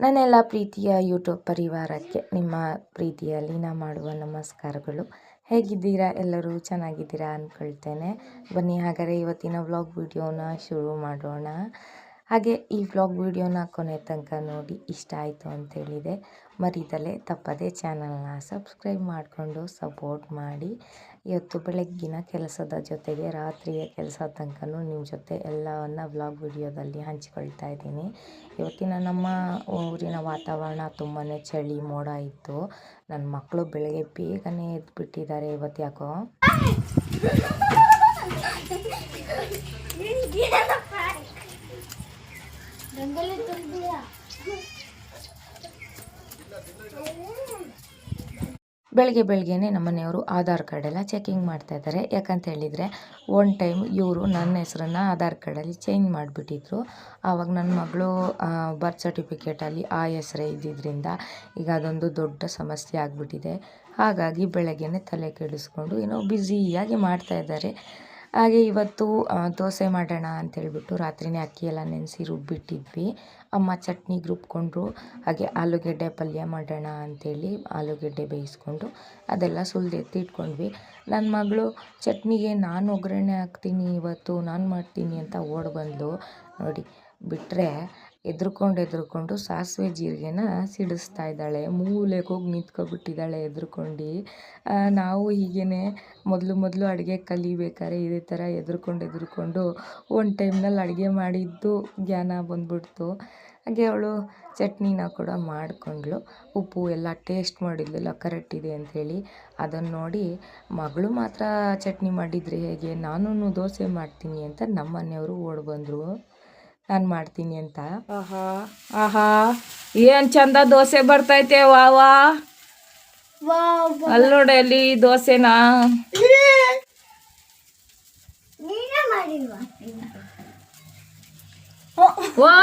ನನ್ನೆಲ್ಲ ಪ್ರೀತಿಯ ಯೂಟ್ಯೂಬ್ ಪರಿವಾರಕ್ಕೆ ನಿಮ್ಮ ಪ್ರೀತಿಯ ಲೀನಾ ಮಾಡುವ ನಮಸ್ಕಾರಗಳು. ಹೇಗಿದ್ದೀರಾ? ಎಲ್ಲರೂ ಚೆನ್ನಾಗಿದ್ದೀರಾ ಅಂದ್ಕೊಳ್ತೇನೆ. ಬನ್ನಿ ಹಾಗಾದರೆ ಇವತ್ತಿನ ವ್ಲಾಗ್ ವಿಡಿಯೋನ ಶುರು ಮಾಡೋಣ. ಹಾಗೆ ಈ ವ್ಲಾಗ್ ವಿಡಿಯೋನ ಕೊನೆ ತನಕ ನೋಡಿ ಇಷ್ಟ ಆಯಿತು ಅಂತೇಳಿದೆ ಮರಿದಲೇ ತಪ್ಪದೆ ಚಾನಲ್ನ ಸಬ್ಸ್ಕ್ರೈಬ್ ಮಾಡಿಕೊಂಡು ಸಪೋರ್ಟ್ ಮಾಡಿ. ಇವತ್ತು ಬೆಳಗ್ಗಿನ ಕೆಲಸದ ಜೊತೆಗೆ ರಾತ್ರಿಯ ಕೆಲಸ ತನಕನೂ ನಿಮ್ಮ ಜೊತೆ ಎಲ್ಲವನ್ನು ವ್ಲಾಗ್ ವಿಡಿಯೋದಲ್ಲಿ ಹಂಚಿಕೊಳ್ತಾ ಇದ್ದೀನಿ. ಇವತ್ತಿನ ನಮ್ಮ ಊರಿನ ವಾತಾವರಣ ತುಂಬಾ ಚಳಿ ಮೋಡ ಇತ್ತು. ನನ್ನ ಮಕ್ಕಳು ಬೆಳಗ್ಗೆ ಬೇಗನೆ ಎದ್ಬಿಟ್ಟಿದ್ದಾರೆ. ಇವತ್ತು ಯಾಕೋ ಬೆಳಗ್ಗೆನೇ ನಮ್ಮ ಮನೆಯವರು ಆಧಾರ್ ಕಾರ್ಡ್ ಎಲ್ಲ ಚೆಕಿಂಗ್ ಮಾಡ್ತಾ ಇದ್ದಾರೆ. ಯಾಕಂತ ಹೇಳಿದರೆ ಒನ್ ಟೈಮ್ ಇವರು ನನ್ನ ಹೆಸರನ್ನು ಆಧಾರ್ ಕಾರ್ಡಲ್ಲಿ ಚೇಂಜ್ ಮಾಡಿಬಿಟ್ಟಿದ್ರು. ಆವಾಗ ನನ್ನ ಮಗಳು ಬರ್ತ್ ಸರ್ಟಿಫಿಕೇಟಲ್ಲಿ ಆ ಹೆಸರೇ ಇದ್ದಿದ್ದರಿಂದ ಈಗ ಅದೊಂದು ದೊಡ್ಡ ಸಮಸ್ಯೆ ಆಗಿಬಿಟ್ಟಿದೆ. ಹಾಗಾಗಿ ಬೆಳಗ್ಗೆನೇ ತಲೆ ಕೆಡಿಸ್ಕೊಂಡು ಏನೋ ಬ್ಯುಸಿಯಾಗಿ ಮಾಡ್ತಾಯಿದ್ದಾರೆ. ಹಾಗೆ ಇವತ್ತು ದೋಸೆ ಮಾಡೋಣ ಅಂತೇಳ್ಬಿಟ್ಟು ರಾತ್ರಿನೇ ಅಕ್ಕಿ ಎಲ್ಲ ನೆನೆಸಿ ರುಬ್ಬಿಟ್ಟಿದ್ವಿ. ಅಮ್ಮ ಚಟ್ನಿಗೆ ರುಬ್ಕೊಂಡ್ರು. ಹಾಗೆ ಆಲೂಗೆಡ್ಡೆ ಪಲ್ಯ ಮಾಡೋಣ ಅಂಥೇಳಿ ಆಲೂಗೆಡ್ಡೆ ಬೇಯಿಸ್ಕೊಂಡು ಅದೆಲ್ಲ ಸುಲಿದೆತ್ತಿಟ್ಕೊಂಡ್ವಿ. ನನ್ನ ಮಗಳು ಚಟ್ನಿಗೆ ನಾನು ಒಗ್ಗರಣೆ ಹಾಕ್ತೀನಿ, ಇವತ್ತು ನಾನು ಮಾಡ್ತೀನಿ ಅಂತ ಓಡಿ ಬಂದು ನೋಡಿ ಬಿಟ್ಟರೆ ಎದ್ರುಕೊಂಡು ಸಾಸಿವೆ ಜೀರಿಗೆನ ಸಿಡಿಸ್ತಾ ಇದ್ದಾಳೆ. ಮೂಲೆಗೆ ಹೋಗಿ ನಿಂತ್ಕೊಬಿಟ್ಟಿದ್ದಾಳೆ ಎದ್ರುಕೊಂಡು. ನಾವು ಹೀಗೇ ಮೊದಲು ಅಡುಗೆ ಕಲಿಬೇಕಾದ್ರೆ ಇದೇ ಥರ ಎದ್ರುಕೊಂಡು ಒಂದು ಟೈಮ್ನಲ್ಲಿ ಅಡುಗೆ ಮಾಡಿದ್ದು ಜ್ಞಾನ ಬಂದ್ಬಿಡ್ತು. ಹಾಗೆ ಅವಳು ಚಟ್ನಿನ ಕೂಡ ಮಾಡಿಕೊಂಡ್ಳು. ಉಪ್ಪು ಎಲ್ಲ ಟೇಸ್ಟ್ ಮಾಡಿದ್ಲೆಲ್ಲ ಕರೆಕ್ಟ್ ಇದೆ ಅಂಥೇಳಿ ಅದನ್ನು ನೋಡಿ ಮಗಳು ಮಾತ್ರ ಚಟ್ನಿ ಮಾಡಿದರೆ ಹೇಗೆ, ನಾನು ದೋಸೆ ಮಾಡ್ತೀನಿ ಅಂತ ನಮ್ಮ ಮನೆಯವರು ಓಡಿ ಬಂದರು ನಾನು ಮಾಡ್ತೀನಿ ಅಂತ. ಆಹಾ ಏನು ಚಂದ ದೋಸೆ ಬರ್ತೈತೆ. ವಾ ಅಲ್ಲಿ ನೋಡಿ ಅಲ್ಲಿ ದೋಸೆನಾ ವಾ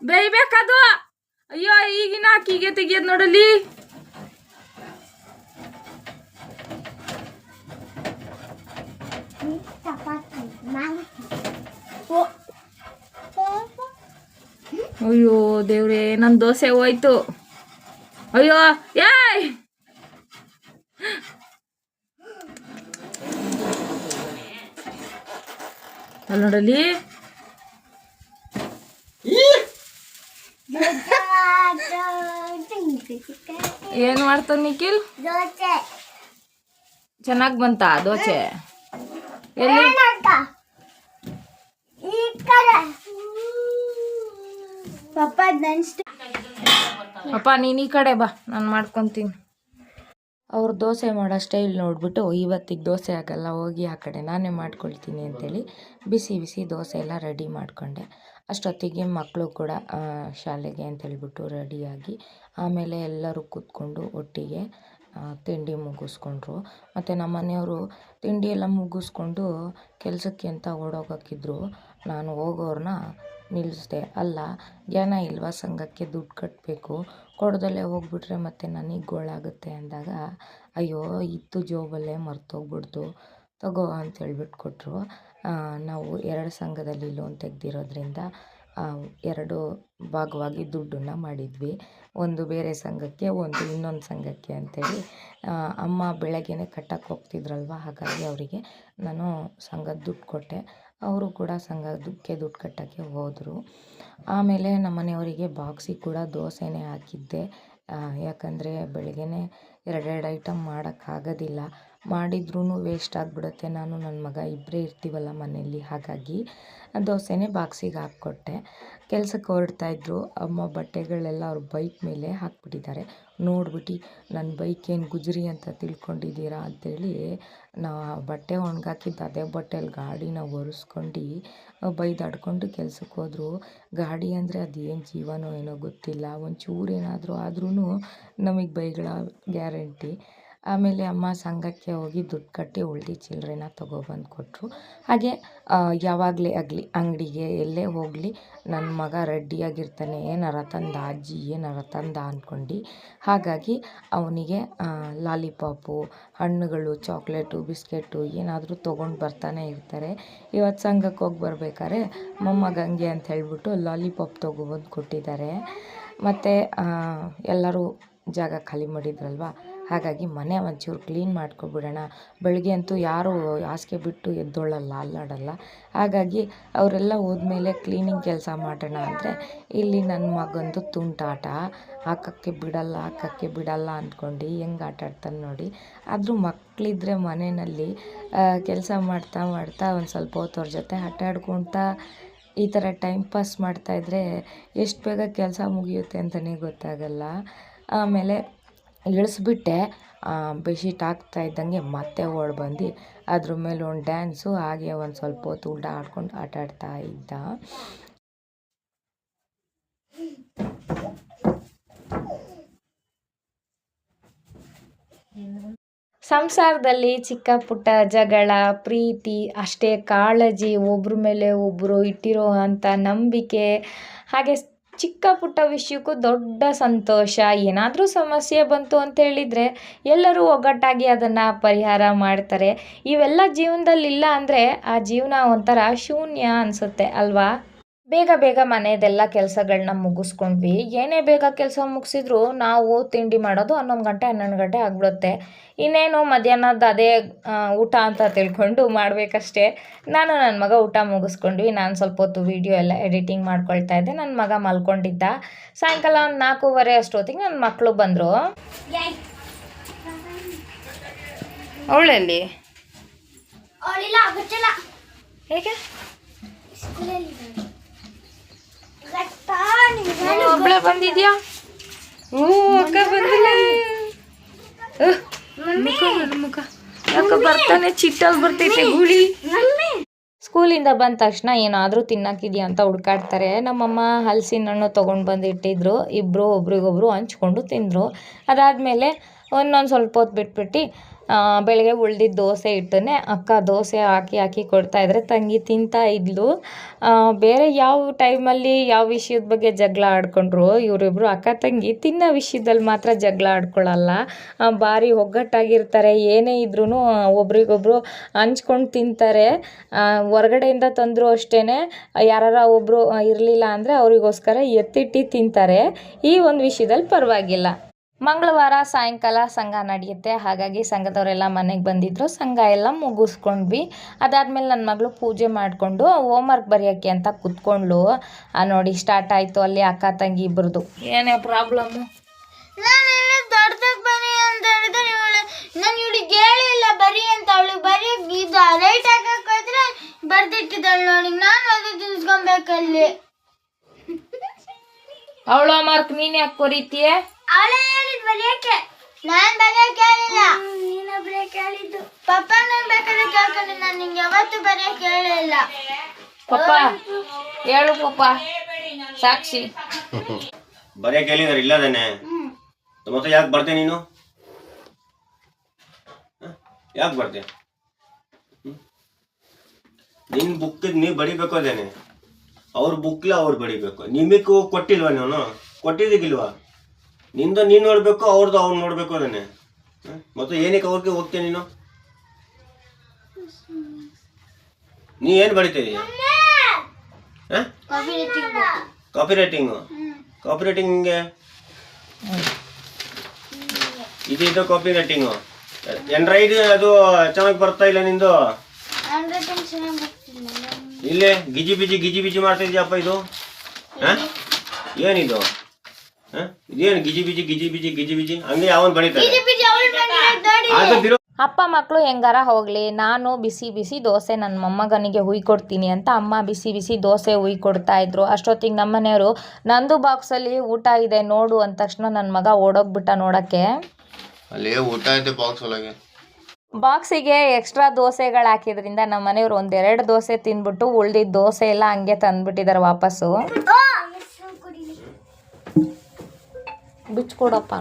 ಬೇಯ್ಬೇಕದು. ಅಯ್ಯೋ ಈಗಿನ ಅಕ್ಕಿಗೆ ತೆಗಿಯೋದು ನೋಡಲಿ. ಅಯ್ಯೋ ದೇವ್ರೇ, ನನ್ನ ದೋಸೆ ಹೋಯ್ತು. ಅಯ್ಯೋ ಏಯ್ ಅಲ್ಲಿ ನೋಡಲಿ. ಏನು ಮಾಡ್ತಾವ ನಿಖಿಲ್? ಚೆನ್ನಾಗಿ ಬಂತ ದೋಸೆ? ಎಲ್ಲಿ ಅಪ್ಪ ನೀನು ಈ ಕಡೆ ಬಾ, ನಾನು ಮಾಡ್ಕೊತೀನಿ. ಅವ್ರು ದೋಸೆ ಮಾಡೋ ಸ್ಟೈಲ್ ನೋಡಿಬಿಟ್ಟು ಇವತ್ತಿಗೆ ದೋಸೆ ಆಗಲ್ಲ, ಹೋಗಿ ಆ ಕಡೆ ನಾನೇ ಮಾಡ್ಕೊಳ್ತೀನಿ ಅಂತೇಳಿ ಬಿಸಿ ದೋಸೆ ಎಲ್ಲ ರೆಡಿ ಮಾಡಿಕೊಂಡೆ. ಅಷ್ಟೊತ್ತಿಗೆ ಮಕ್ಕಳು ಕೂಡ ಶಾಲೆಗೆ ಅಂತೇಳ್ಬಿಟ್ಟು ರೆಡಿಯಾಗಿ ಆಮೇಲೆ ಎಲ್ಲರೂ ಕೂತ್ಕೊಂಡು ಒಟ್ಟಿಗೆ ತಿಂಡಿ ಮುಗಿಸ್ಕೊಂಡ್ರು. ಮತ್ತು ನಮ್ಮ ಮನೆಯವರು ತಿಂಡಿ ಎಲ್ಲ ಮುಗಿಸ್ಕೊಂಡು ಕೆಲಸಕ್ಕೆ ಅಂತ ಓಡೋಗೋಕ್ಕಿದ್ರು. ನಾನು ಹೋಗೋರನ್ನ ನಿಲ್ಲಿಸ್ದೆ. ಅಲ್ಲ ಜ್ಞಾನ ಇಲ್ವಾ ಸಂಘಕ್ಕೆ ದುಡ್ಡು ಕಟ್ಟಬೇಕು, ಕೊಡ್ದಲ್ಲೇ ಹೋಗ್ಬಿಟ್ರೆ ಮತ್ತೆ ನನಗೆ ಗೋಳಾಗುತ್ತೆ ಅಂದಾಗ ಅಯ್ಯೋ ಇತ್ತು ಜೋಬಲ್ಲೇ ಮರ್ತೋಗ್ಬಿಡ್ತು, ತಗೋ ಅಂತೇಳ್ಬಿಟ್ಟು ಕೊಟ್ಟರು. ನಾವು 2 ಸಂಘದಲ್ಲಿ ಲೋನ್ ತೆಗೆದಿರೋದ್ರಿಂದ 2 ಭಾಗವಾಗಿ ದುಡ್ಡನ್ನು ಮಾಡಿದ್ವಿ. ಒಂದು ಬೇರೆ ಸಂಘಕ್ಕೆ, ಒಂದು ಇನ್ನೊಂದು ಸಂಘಕ್ಕೆ ಅಂತೇಳಿ. ಅಮ್ಮ ಬೆಳಗ್ಗೆನೇ ಕಟ್ಟಕ್ಕೆ ಹೋಗ್ತಿದ್ರಲ್ವ, ಹಾಗಾಗಿ ಅವರಿಗೆ ನಾನು ಸಂಘದ ದುಡ್ಡು ಕೊಟ್ಟೆ. ಅವರು ಕೂಡ ಸಂಘದಕ್ಕೆ ದುಡ್ಡು ಕಟ್ಟೋಕ್ಕೆ ಹೋದರು. ಆಮೇಲೆ ನಮ್ಮ ಮನೆಯವರಿಗೆ ಬಾಕ್ಸಿಗೆ ಕೂಡ ದೋಸೆನೇ ಹಾಕಿದ್ದೆ. ಯಾಕಂದರೆ ಬೆಳಗ್ಗೆನೇ 2 ಐಟಮ್ ಮಾಡೋಕ್ಕಾಗೋದಿಲ್ಲ, ಮಾಡಿದ್ರೂ ವೇಸ್ಟ್ ಆಗಿಬಿಡುತ್ತೆ. ನಾನು ನನ್ನ ಮಗ ಇಬ್ಬರೇ ಇರ್ತೀವಲ್ಲ ಮನೆಯಲ್ಲಿ, ಹಾಗಾಗಿ ದೋಸೆನೇ ಬಾಕ್ಸಿಗೆ ಹಾಕ್ಕೊಟ್ಟೆ. ಕೆಲಸಕ್ಕೆ ಹೊರಡ್ತಾಯಿದ್ರು. ಅಮ್ಮ ಬಟ್ಟೆಗಳೆಲ್ಲ ಅವ್ರ ಬೈಕ್ ಮೇಲೆ ಹಾಕ್ಬಿಟ್ಟಿದ್ದಾರೆ. ನೋಡ್ಬಿಟ್ಟು ನನ್ನ ಬೈಕ್ ಏನು ಗುಜರಿ ಅಂತ ತಿಳ್ಕೊಂಡಿದ್ದೀರಾ ಅಂತೇಳಿ ಬಟ್ಟೆ ಒಣಗಾಕಿದ್ದು ಅದೇ ಬಟ್ಟೆಯಲ್ಲಿ ಗಾಡಿನ ಒರೆಸ್ಕೊಂಡು ಬೈದಾಡ್ಕೊಂಡು ಕೆಲ್ಸಕ್ಕೆ ಹೋದರು. ಗಾಡಿ ಅಂದರೆ ಅದೇನು ಜೀವನೋ ಏನೋ ಗೊತ್ತಿಲ್ಲ, ಒಂಚೂರು ಏನಾದರೂ ಆದ್ರೂ ನಮಗೆ ಬೈಗಳ ಗ್ಯಾರಂಟಿ. ಆಮೇಲೆ ಅಮ್ಮ ಸಂಘಕ್ಕೆ ಹೋಗಿ ದುಡ್ಡು ಕಟ್ಟಿ ಉಳ್ದಿದ್ದ ಚಿಲ್ಲರೆನ ತೊಗೊಬಂದು ಕೊಟ್ಟರು. ಹಾಗೆ ಯಾವಾಗಲೇ ಆಗಲಿ ಅಂಗಡಿಗೆ ಎಲ್ಲೇ ಹೋಗಲಿ ನನ್ನ ಮಗ ರೆಡಿಯಾಗಿರ್ತಾನೆ, ಏನಾರ ತಂದ ಅಜ್ಜಿ ಏನಾರ ತಂದ ಅಂದ್ಕೊಂಡು. ಹಾಗಾಗಿ ಅವನಿಗೆ ಲಾಲಿಪಾಪು, ಹಣ್ಣುಗಳು, ಚಾಕ್ಲೇಟು, ಬಿಸ್ಕೆಟು ಏನಾದರೂ ತೊಗೊಂಡು ಬರ್ತಾನೆ ಇರ್ತಾರೆ. ಇವತ್ತು ಸಂಘಕ್ಕೆ ಹೋಗಿ ಬರ್ಬೇಕಾದ್ರೆ ಮೊಮ್ಮಗ ಹಂಗೆ ಅಂತ ಹೇಳ್ಬಿಟ್ಟು ಲಾಲಿಪಾಪ್ ತೊಗೊಬಂದು ಕೊಟ್ಟಿದ್ದಾರೆ. ಮತ್ತು ಎಲ್ಲರೂ ಜಾಗ ಖಾಲಿ ಮಾಡಿದ್ರಲ್ವ, ಹಾಗಾಗಿ ಮನೆ ಒಂಚೂರು ಕ್ಲೀನ್ ಮಾಡ್ಕೊಬಿಡೋಣ. ಬೆಳಗ್ಗೆ ಅಂತೂ ಯಾರೂ ಹಾಸಿಗೆ ಬಿಟ್ಟು ಎದ್ದೋಳಲ್ಲ, ಅಲ್ಲಾಡಲ್ಲ. ಹಾಗಾಗಿ ಅವರೆಲ್ಲ ಹೋದ್ಮೇಲೆ ಕ್ಲೀನಿಂಗ್ ಕೆಲಸ ಮಾಡೋಣ ಅಂದರೆ ಇಲ್ಲಿ ನನ್ನ ಮಗಂದು ತುಂಟಾಟ. ಹಾಕೋಕ್ಕೆ ಬಿಡಲ್ಲ ಅಂದ್ಕೊಂಡು ಹೆಂಗೆ ಆಟ ಆಡ್ತಾನೆ ನೋಡಿ. ಆದರೂ ಮಕ್ಕಳಿದ್ರೆ ಮನೆಯಲ್ಲಿ ಕೆಲಸ ಮಾಡ್ತಾ ಒಂದು ಸ್ವಲ್ಪ ಹೊತ್ತು ಅವ್ರ ಜೊತೆ ಆಟ ಆಡ್ಕೊಳ್ತಾ ಈ ಥರ ಟೈಮ್ ಪಾಸ್ ಮಾಡ್ತಾಯಿದ್ರೆ ಎಷ್ಟು ಬೇಗ ಕೆಲಸ ಮುಗಿಯುತ್ತೆ ಅಂತಲೇ ಗೊತ್ತಾಗಲ್ಲ. ಆಮೇಲೆ ಇಳಿಸ್ಬಿಟ್ಟೆ, ಬೆಡ್ಶೀಟ್ ಹಾಕ್ತಾ ಇದ್ದಂಗೆ ಮತ್ತೆ ಓಡಿ ಬಂದು ಅದ್ರ ಮೇಲೆ ಒಂದು ಡ್ಯಾನ್ಸು, ಹಾಗೆ ಒಂದು ಸ್ವಲ್ಪ ಹೊತ್ತು ಉಲ್ಟಾ ಆಡ್ಕೊಂಡು ಆಟ ಆಡ್ತಾ ಇದ್ದ. ಸಂಸಾರದಲ್ಲಿ ಚಿಕ್ಕ ಪುಟ್ಟ ಜಗಳ, ಪ್ರೀತಿ, ಅಷ್ಟೇ ಕಾಳಜಿ, ಒಬ್ರ ಮೇಲೆ ಒಬ್ಬರು ಇಟ್ಟಿರೋ ಅಂಥ ನಂಬಿಕೆ, ಹಾಗೆ ಚಿಕ್ಕ ಪುಟ್ಟ ವಿಷಯಕ್ಕೂ ದೊಡ್ಡ ಸಂತೋಷ. ಏನಾದರೂ ಸಮಸ್ಯೆ ಬಂತು ಅಂತ ಹೇಳಿದರೆ ಎಲ್ಲರೂ ಒಗ್ಗಟ್ಟಾಗಿ ಅದನ್ನು ಪರಿಹಾರ ಮಾಡ್ತಾರೆ. ಇವೆಲ್ಲ ಜೀವನದಲ್ಲಿಲ್ಲ ಅಂದರೆ ಆ ಜೀವನ ಒಂಥರ ಶೂನ್ಯ ಅನಿಸುತ್ತೆ ಅಲ್ವಾ? ಬೇಗ ಮನೆಯದೆಲ್ಲ ಕೆಲಸಗಳನ್ನ ಮುಗಿಸ್ಕೊಂಡ್ವಿ. ಏನೇ ಬೇಗ ಕೆಲಸ ಮುಗಿಸಿದ್ರು ನಾವು ತಿಂಡಿ ಮಾಡೋದು 11 ಗಂಟೆ 12 ಗಂಟೆ ಆಗಿಬಿಡುತ್ತೆ. ಇನ್ನೇನು ಮಧ್ಯಾಹ್ನದ ಅದೇ ಊಟ ಅಂತ ತಿಳ್ಕೊಂಡು ಮಾಡಬೇಕಷ್ಟೇ. ನಾನು ನನ್ನ ಮಗ ಊಟ ಮುಗಿಸ್ಕೊಂಡ್ವಿ. ನಾನು ಸ್ವಲ್ಪ ಹೊತ್ತು ವೀಡಿಯೋ ಎಲ್ಲ ಎಡಿಟಿಂಗ್ ಮಾಡ್ಕೊಳ್ತಾ ಇದ್ದೆ. ನನ್ನ ಮಗ ಮಲ್ಕೊಂಡಿದ್ದ. ಸಾಯಂಕಾಲ ಒಂದು 4:15 ಅಷ್ಟೊತ್ತಿಗೆ ನನ್ನ ಮಕ್ಕಳು ಬಂದರು. ಅವಳಲ್ಲಿ ಹೇಗೆ ಒಬ್ಬಳೆ ಬಂದಿದ್ಯಾ? ಅಕ್ಕ ಬಂದಿಲ್ಲ. ಮುಖ ಯಾಕೆ ಬರ್ತಾನೆ ಚಿಟ್ಟಲ್ಲಿ ಬರ್ತೈತೆ ಗುಳಿ. ಸ್ಕೂಲಿಂದ ಬಂದ ತಕ್ಷಣ ಏನಾದರೂ ತಿನ್ನಕ್ಕಿದೆಯಾ ಅಂತ ಹುಡ್ಕಾಡ್ತಾರೆ. ನಮ್ಮಮ್ಮ ಹಲಸಿನ ಹಣ್ಣು ತೊಗೊಂಡು ಬಂದಿಟ್ಟಿದ್ರು. ಇಬ್ಬರು ಒಬ್ರಿಗೊಬ್ರು ಹಂಚ್ಕೊಂಡು ತಿಂದರು. ಅದಾದಮೇಲೆ ಒಂದೊಂದು ಸ್ವಲ್ಪ ಹೊತ್ತು ಬಿಟ್ಬಿಟ್ಟು ಬೆಳಗ್ಗೆ ಉಳ್ದಿದ್ದ ದೋಸೆ ಹಿಟ್ಟನ್ನೇ ಅಕ್ಕ ದೋಸೆ ಹಾಕಿ ಕೊಡ್ತಾಯಿದ್ರೆ ತಂಗಿ ತಿಂತಾ ಇದ್ಲು. ಬೇರೆ ಯಾವ ಟೈಮಲ್ಲಿ ಯಾವ ವಿಷಯದ ಬಗ್ಗೆ ಜಗಳ ಆಡ್ಕೊಂಡ್ರು ಇವರಿಬ್ಬರು ಅಕ್ಕ ತಂಗಿ, ತಿನ್ನೋ ವಿಷಯದಲ್ಲಿ ಮಾತ್ರ ಜಗಳ ಆಡ್ಕೊಳ್ಳಲ್ಲ. ಭಾರಿ ಒಗ್ಗಟ್ಟಾಗಿರ್ತಾರೆ. ಏನೇ ಇದ್ರೂ ಒಬ್ರಿಗೊಬ್ರು ಹಂಚ್ಕೊಂಡು ತಿಂತಾರೆ. ಹೊರಗಡೆಯಿಂದ ತಂದರೂ ಅಷ್ಟೇ, ಯಾರಾರ ಒಬ್ಬರು ಇರಲಿಲ್ಲ ಅಂದರೆ ಅವರಿಗೋಸ್ಕರ ಎತ್ತಿಟ್ಟು ತಿಂತಾರೆ. ಈ ಒಂದು ವಿಷಯದಲ್ಲಿ ಪರವಾಗಿಲ್ಲ. ಮಂಗಳವಾರ ಸಾಯಂಕಾಲ ಸಂಘ ನಡೆಯುತ್ತೆ. ಹಾಗಾಗಿ ಸಂಘದವರೆಲ್ಲ ಮನೆಗೆ ಬಂದಿದ್ದರು. ಸಂಘ ಎಲ್ಲ ಮುಗಿಸ್ಕೊಂಡ್ವಿ. ಅದಾದಮೇಲೆ ನನ್ನ ಮಗಳು ಪೂಜೆ ಮಾಡಿಕೊಂಡು ಹೋಮ್ವರ್ಕ್ ಬರೆಯೋಕ್ಕೆ ಅಂತ ಕೂತ್ಕೊಂಡ್ಳು. ನೋಡಿ ಸ್ಟಾರ್ಟ್ ಆಯಿತು ಅಲ್ಲಿ ಅಕ್ಕ ತಂಗಿ ಇಬ್ಬರದು. ಏನೇ ಪ್ರಾಬ್ಲಮ್ಮು? ಬರಿ ಅಂತ ಹೇಳಿದ್ರೆ ನಾನು ಇವಳಿಗೆ ಹೇಳಿಲ್ಲ ಬರಿ ಅಂತ. ಅವಳಿಗೆ ಬರೀ ರೈಟ್ ಹಾಕೋದ್ರೆ ಬರ್ದಿಟ್ಟಿದ್ದಾಳೆ ನೋಡಿ. ನಾನು ಅದು ತಿಳ್ಸ್ಕೊಬೇಕಲ್ಲಿ. ಅವಳು ಹೋಮ್ವರ್ಕ್ ನೀನು ಯಾಕೆ ಬರೀತೀಯ? ಅವಳೇ ಹೇಳಿದ್ ಬರೆಯಕ್ಕೆ, ನಾನು ಬರೆಯಕ್ಕೆ ಹೇಳಿಲ್ಲ. ನೀನು ಬರೆಯಕ್ಕೆ ಹೇಳಿದ್ದು. ಪಪ್ಪ ನಾನು ಬೇಕಾದ್ರೆ ಕೇಳ್ಕೊಂಡು, ನಾನು ನಿಂಗೆ ಯಾವತ್ತೂ ಬರೆಯಕ್ಕೆ ಹೇಳಿಲ್ಲ. ಪಪ್ಪ ಹೇಳು ಪಪ್ಪ, ಸಾಕ್ಷಿ ಬರೆಯಕ್ಕೆ ಹೇಳಿದಾರೆ ಇಲ್ಲದೇನೆ. ಮತ್ತೆ ಯಾಕೆ ಬರ್ತೆ ನೀನು? ಯಾಕೆ ಬರ್ತೆ? ನಿನ್ ಬುಕ್ ನೀವು ಬಡಿಬೇಕು ಅದೇನೆ. ಅವ್ರ ಬುಕ್ಲ ಅವ್ರು ಬಡಿಬೇಕು. ನಿಮಗೂ ಕೊಟ್ಟಿಲ್ವಾ? ನೀನು ಕೊಟ್ಟಿದ್ದಕ್ಕಿಲ್ವಾ? ನಿಂದು ನೀನು ನೋಡ್ಬೇಕು, ಅವ್ರದ್ದು ಅವ್ರು ನೋಡ್ಬೇಕು ಅದನ್ನೇ. ಮತ್ತೆ ಏನಕ್ಕೆ ಅವ್ರಿಗೆ ಹೋಗ್ತೇನೆ ನೀನು? ನೀ ಏನು ಬಡಿತಾ ಇದೀಯ? ಕಾಪಿ ರೈಟಿಂಗ್ ಹಿಂಗೆ ಇದು ಕಾಪಿ ರೈಟಿಂಗು. ಎಂಡ್ರೈಡ್ ಅದು ಚೆನ್ನಾಗಿ ಬರ್ತಾ ಇಲ್ಲ ನಿಂದು. ಇಲ್ಲೇ ಗಿಜಿ ಬಿಜಿ ಮಾಡ್ತಾ ಇದೀಯಪ್ಪ. ಇದು ಏನಿದು? ಇದೇನು ಗಿಜಿ ಬಿಜಿ ಹಂಗೆ ಯಾವನ್ ಬರೀತಾರೆ? ಅಪ್ಪ ಮಕ್ಕಳು ಹೆಂಗಾರ ಹೋಗಲಿ, ನಾನು ಬಿಸಿ ದೋಸೆ ನನ್ನ ಮೊಮ್ಮಗನಿಗೆ ಹುಯ್ಕೊಡ್ತೀನಿ ಅಂತ ಅಮ್ಮ ಬಿಸಿ ದೋಸೆ ಹುಯ್ಕೊಡ್ತಾಯಿದ್ರು. ಅಷ್ಟೊತ್ತಿಗೆ ನಮ್ಮ ಮನೆಯವರು ನಂದು ಬಾಕ್ಸಲ್ಲಿ ಊಟ ಇದೆ ನೋಡು ಅಂದ ತಕ್ಷಣ ನನ್ನ ಮಗ ಓಡೋಗ್ಬಿಟ್ಟ ನೋಡೋಕ್ಕೆ. ಅಲ್ಲಿ ಊಟ ಐತೆ ಬಾಕ್ಸ್ ಒಳಗೆ. ಬಾಕ್ಸಿಗೆ ಎಕ್ಸ್ಟ್ರಾ ದೋಸೆಗಳು ಹಾಕಿದ್ರಿಂದ ನಮ್ಮ ಮನೆಯವರು 1-2 ದೋಸೆ ತಿಂದ್ಬಿಟ್ಟು ಉಳ್ದಿದ್ದ ದೋಸೆ ಎಲ್ಲ ಹಂಗೆ ತಂದ್ಬಿಟ್ಟಿದ್ದಾರೆ ವಾಪಸ್ಸು. ಬಿಚ್ಕೊಡಪ್ಪ.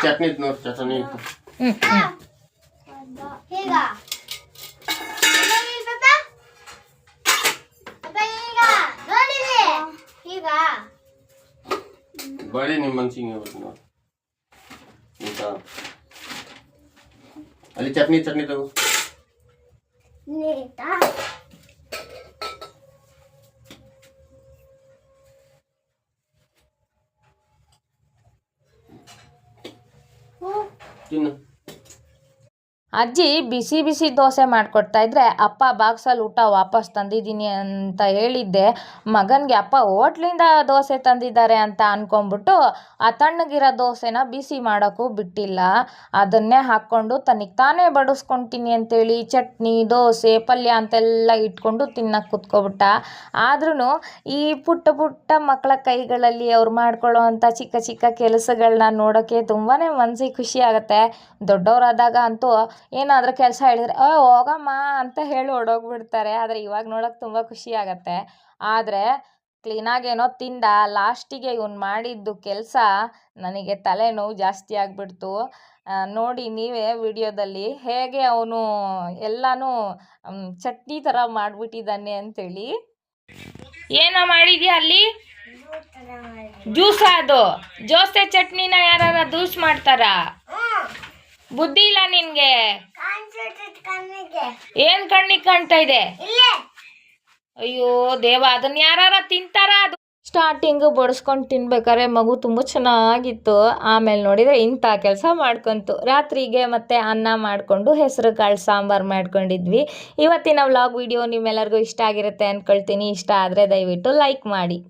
ಚಟ್ನಿ ನೋಡಿ, ಚಟ್ನಿ ಬರೀ ನಿಮ್ಮ ಮನ್ಸಿಗೆ ನೋಡಿ ಆಯ್ತಾ. ಅಲ್ಲಿ ಚಟ್ನಿ ತಗೋ. ತಿನ್ನು. ಅಜ್ಜಿ ಬಿಸಿ ಬಿಸಿ ದೋಸೆ ಮಾಡಿಕೊಡ್ತಾ ಇದ್ರೆ ಅಪ್ಪ ಬಾಕ್ಸಲ್ಲಿ ಊಟ ವಾಪಸ್ ತಂದಿದ್ದೀನಿ ಅಂತ ಹೇಳಿದ್ದೆ ಮಗನಿಗೆ. ಅಪ್ಪ ಹೋಟ್ಲಿಂದ ದೋಸೆ ತಂದಿದ್ದಾರೆ ಅಂತ ಅಂದ್ಕೊಂಬಿಟ್ಟು ಆ ತಣ್ಣಗಿರೋ ದೋಸೆನ ಬಿಸಿ ಮಾಡೋಕ್ಕೂ ಬಿಟ್ಟಿಲ್ಲ. ಅದನ್ನೇ ಹಾಕ್ಕೊಂಡು ತನಗೆ ತಾನೇ ಬಡಿಸ್ಕೊತೀನಿ ಅಂತೇಳಿ ಚಟ್ನಿ ದೋಸೆ ಪಲ್ಯ ಅಂತೆಲ್ಲ ಇಟ್ಕೊಂಡು ತಿನ್ನಕ್ಕೆ ಕುತ್ಕೊಬಿಟ್ಟ. ಆದ್ರೂ ಈ ಪುಟ್ಟ ಪುಟ್ಟ ಮಕ್ಕಳ ಕೈಗಳಲ್ಲಿ ಅವ್ರು ಮಾಡ್ಕೊಳ್ಳೋ ಅಂಥ ಚಿಕ್ಕ ಚಿಕ್ಕ ಕೆಲಸಗಳನ್ನ ನೋಡೋಕ್ಕೆ ತುಂಬಾ ಮನಸ್ಸಿಗೆ ಖುಷಿ ಆಗುತ್ತೆ. ದೊಡ್ಡವರಾದಾಗ ಅಂತೂ ಏನಾದರೂ ಕೆಲಸ ಹೇಳಿದರೆ ಹೋಗಮ್ಮ ಅಂತ ಹೇಳಿ ಹೊಡೋಗ್ಬಿಡ್ತಾರೆ. ಆದರೆ ಇವಾಗ ನೋಡೋಕೆ ತುಂಬ ಖುಷಿ ಆಗುತ್ತೆ. ಆದರೆ ಕ್ಲೀನಾಗೇನೋ ತಿಂದ, ಲಾಸ್ಟಿಗೆ ಇವನು ಮಾಡಿದ್ದು ಕೆಲಸ ನನಗೆ ತಲೆನೋವು ಜಾಸ್ತಿ ಆಗಿಬಿಡ್ತು. ನೋಡಿ ನೀವೇ ವಿಡಿಯೋದಲ್ಲಿ ಹೇಗೆ ಅವನು ಎಲ್ಲನೂ ಚಟ್ನಿ ಥರ ಮಾಡಿಬಿಟ್ಟಿದ್ದಾನೆ ಅಂತೇಳಿ. ಏನೋ ಮಾಡಿದ್ಯಾ ಅಲ್ಲಿ? ಜ್ಯೂಸ್. ಅದು ದೋಸೆ ಚಟ್ನಿನ ಯಾರು ಜ್ಯೂಸ್ ಮಾಡ್ತಾರಾ? ಬುದ್ಧಿ ಇಲ್ಲ ನಿನ್ಗೆ? ಏನ್ ಕಣ್ಣಿಗೆ ಕಾಣ್ತಾ ಇದೆ? ಅಯ್ಯೋ ದೇವ, ಅದನ್ನ ಯಾರ ತಿಂತಾರ? ಅದು ಸ್ಟಾರ್ಟಿಂಗು ಬಡಿಸ್ಕೊಂಡು ತಿನ್ಬೇಕಾದ್ರೆ ಮಗು ತುಂಬ ಚೆನ್ನಾಗಿತ್ತು. ಆಮೇಲೆ ನೋಡಿದರೆ ಇಂಥ ಕೆಲಸ ಮಾಡ್ಕೊಂತು. ರಾತ್ರಿಗೆ ಮತ್ತೆ ಅನ್ನ ಮಾಡಿಕೊಂಡು ಹೆಸರು ಕಾಳು ಸಾಂಬಾರು ಮಾಡ್ಕೊಂಡಿದ್ವಿ. ಇವತ್ತಿನ ವ್ಲಾಗ್ ವಿಡಿಯೋ ನಿಮ್ಮೆಲ್ಲರಿಗೂ ಇಷ್ಟ ಆಗಿರುತ್ತೆ ಅಂದ್ಕೊಳ್ತೀನಿ. ಇಷ್ಟ ಆದರೆ ದಯವಿಟ್ಟು ಲೈಕ್ ಮಾಡಿ.